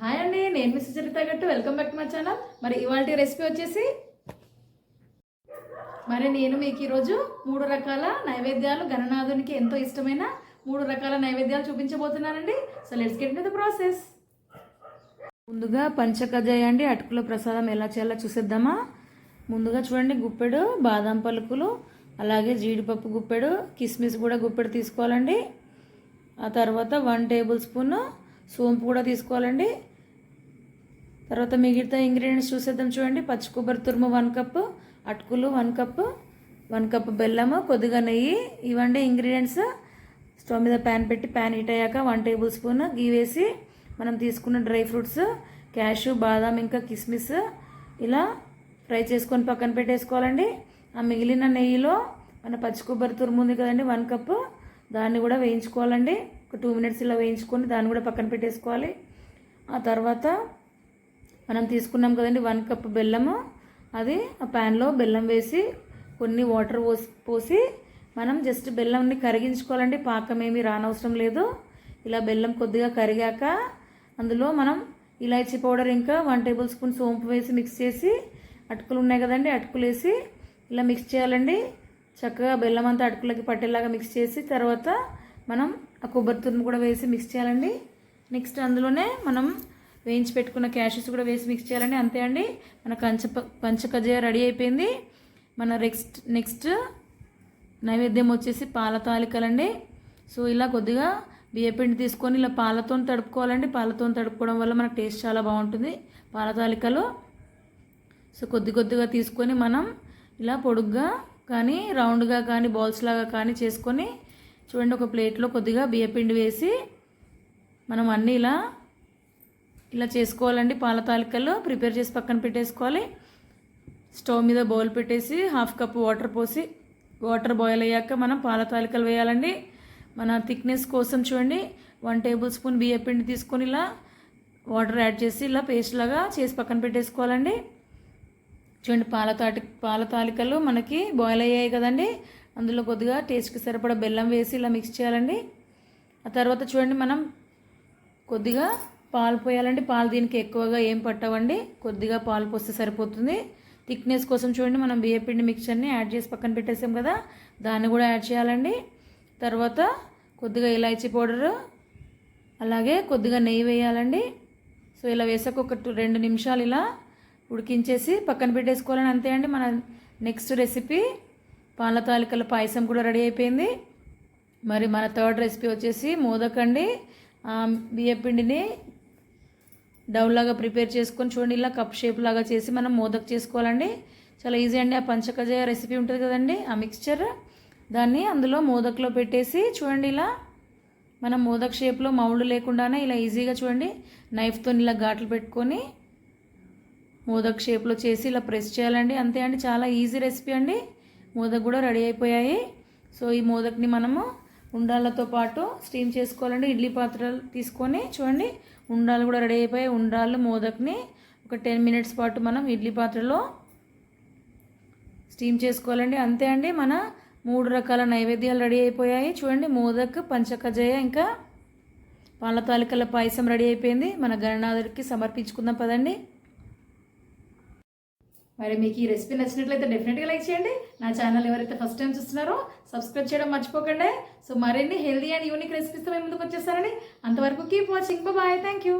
Hi అండి, నేను మీ సుచరిత గట్టు. Welcome back to my channel. మరి ఇవాళ రెసిపీ వచ్చేసి నేను మీకు ఈరోజు 3 రకాల నైవేద్యాలు, గణనాథునికి ఎంతో ఇష్టమైన 3 రకాల నైవేద్యాలు చూపించబోతున్నానండి. So let's get into the process. ముందుగా పంచకజాయ అండి, అటుకుల ప్రసాదం ఎలా చేయాలో చూసేద్దామా. ముందుగా చూడండి, గుప్పెడు బాదం పలుకులు, అలాగే జీడిపప్పు గుప్పెడు, కిస్మిస్ కూడా గుప్పెడు తీసుకోవాలండి. ఆ తర్వాత 1 టేబుల్ స్పూన్ సోంపు కూడా తీసుకోవాలండి. తర్వాత మిగతా ఇంగ్రీడియంట్స్ చూసేద్దాం. చూడండి, పచ్చి కొబ్బరి తురుము 1 కప్పు, అటుకులు 1 కప్పు, 1 కప్పు బెల్లము, కొద్దిగా నెయ్యి. ఇవండి ఇంగ్రీడియంట్స్. స్టవ్ మీద ప్యాన్ పెట్టి ప్యాన్ హీట్ అయ్యాక 1 టేబుల్ స్పూన్ గీ వేసి మనం తీసుకున్న డ్రై ఫ్రూట్స్ క్యాషు, బాదాం, ఇంకా కిస్మిస్ ఇలా ఫ్రై చేసుకొని పక్కన పెట్టేసుకోవాలండి. ఆ మిగిలిన నెయ్యిలో మన పచ్చి కొబ్బరి తురుము ఉంది కదండి 1 కప్పు, దాన్ని కూడా వేయించుకోవాలండి. ఒక 2 మినిట్స్ ఇలా వేయించుకొని దాన్ని కూడా పక్కన పెట్టేసుకోవాలి. ఆ తర్వాత మనం తీసుకున్నాం కదండి 1 కప్పు బెల్లము, అది ఆ ప్యాన్లో బెల్లం వేసి కొన్ని వాటర్ పోసి మనం జస్ట్ బెల్లంని కరిగించుకోవాలండి. పాకం ఏమీ రానవసరం లేదు. ఇలా బెల్లం కొద్దిగా కరిగాక అందులో మనం ఇలాచీ పౌడర్ ఇంకా 1 టేబుల్ స్పూన్ సోంపు వేసి మిక్స్ చేసి, అటుకులు ఉన్నాయి కదండి అటుకులు వేసి ఇలా మిక్స్ చేయాలండి. చక్కగా బెల్లం అంతా అటుకులకి పట్టేలాగా మిక్స్ చేసి తర్వాత మనం ఆ కొబ్బరి తురుము కూడా వేసి మిక్స్ చేయాలండి. నెక్స్ట్ అందులోనే మనం వేయించి పెట్టుకున్న క్యాషెస్ కూడా వేసి మిక్స్ చేయాలండి. అంతే అండి, మన పంచకజాయ రెడీ అయిపోయింది. మన నెక్స్ట్ నైవేద్యం వచ్చేసి పాల తాలికలండి. సో ఇలా కొద్దిగా బియ్యపిండి తీసుకొని ఇలా పాలతో తడుపుకోవాలండి. పాలతో తడుపుకోవడం వల్ల మనకు టేస్ట్ చాలా బాగుంటుంది పాల తాలికలు. సో కొద్దిగా తీసుకొని మనం ఇలా పొడుగ్గా కానీ రౌండ్గా కానీ బాల్స్ లాగా కానీ చేసుకొని చూడండి, ఒక ప్లేట్లో కొద్దిగా బియ్యపిండి వేసి మనం అన్నీ ఇలా చేసుకోవాలండి. పాల తాలికలు ప్రిపేర్ చేసి పక్కన పెట్టేసుకోవాలి. స్టవ్ మీద బౌల్ పెట్టేసి 1/2 కప్పు వాటర్ పోసి వాటర్ బాయిల్ అయ్యాక మనం పాల తాలికలు వేయాలండి. మన థిక్నెస్ కోసం చూడండి 1 టేబుల్ స్పూన్ బియ్యపిండి తీసుకొని ఇలా వాటర్ యాడ్ చేసి ఇలా పేస్ట్ లాగా చేసి పక్కన పెట్టేసుకోవాలండి. చూడండి, పాల తాలికలు మనకి బాయిల్ అయ్యాయి కదండి. అందులో కొద్దిగా టేస్ట్కి సరిపడా బెల్లం వేసి ఇలా మిక్స్ చేయాలండి. ఆ తర్వాత చూడండి, మనం కొద్దిగా పాలు పోయాలండి. పాలు దీనికి ఎక్కువగా ఏం పట్టవండి, కొద్దిగా పాలు పోస్తే సరిపోతుంది. థిక్నెస్ కోసం చూడండి, మనం బియ్యపిండి మిక్చర్ని యాడ్ చేసి పక్కన పెట్టేసాం కదా, దాన్ని కూడా యాడ్ చేయాలండి. తర్వాత కొద్దిగా ఇలాచీ పౌడరు, అలాగే కొద్దిగా నెయ్యి వేయాలండి. సో ఇలా వేసాక ఒక 2 నిమిషాలు ఇలా ఉడికించేసి పక్కన పెట్టేసుకోవాలని. అంతే అండి, మన నెక్స్ట్ రెసిపీ పాల తాలికల పాయసం కూడా రెడీ అయిపోయింది. మరి మన థర్డ్ రెసిపీ వచ్చేసి మోదక్ అండి. బియ్యపిండిని డౌలాగా ప్రిపేర్ చేసుకొని చూడండి ఇలా కప్ షేప్ లాగా చేసి మనం మోదక్ చేసుకోవాలండి. చాలా ఈజీ అండి. ఆ పంచకజాయ రెసిపీ ఉంటుంది కదండి, ఆ మిక్స్చర్ దాన్ని అందులో మోదక్లో పెట్టేసి చూడండి ఇలా మనం మోదక్ షేప్లో మౌల్డ్ లేకుండానే ఇలా ఈజీగా చూడండి నైఫ్తో ఇలా ఘాట్లు పెట్టుకొని మోదక్ షేప్లో చేసి ఇలా ప్రెస్ చేయాలండి. అంతే అండి, చాలా ఈజీ రెసిపీ అండి. మోదక్ కూడా రెడీ అయిపోయాయి. సో ఈ మోదక్ని మనము ఉండాలతో పాటు స్టీమ్ చేసుకోవాలండి. ఇడ్లీ పాత్రలు తీసుకొని చూడండి ఉండాలు కూడా రెడీ అయిపోయాయి. ఉండాలు మోదక్ని ఒక 10 మినిట్స్ పాటు మనం ఇడ్లీ పాత్రలో స్టీమ్ చేసుకోవాలండి. అంతే అండి, మన 3 రకాల నైవేద్యాలు రెడీ అయిపోయాయి. చూడండి, మోదక్, పంచకజాయ ఇంకా పాల తాలికల పాయసం రెడీ అయిపోయింది. మన గణనాథుడికి సమర్పించుకుందాం పదండి. మరి మీకు ఈ రెసిపీ నచ్చినట్లయితే డెఫినెట్గా లైక్ చేయండి. నా ఛానల్ ఎవరైతే ఫస్ట్ టైం చూస్తున్నారో సబ్స్క్రైబ్ చేయడం మర్చిపోకండి. సో మరిన్ని హెల్దీ అండ్ యూనిక్ రెసిపీస్తో మేము ముందుకు వచ్చేస్తారని. అంతవరకు keep watching. Bye. Thank you.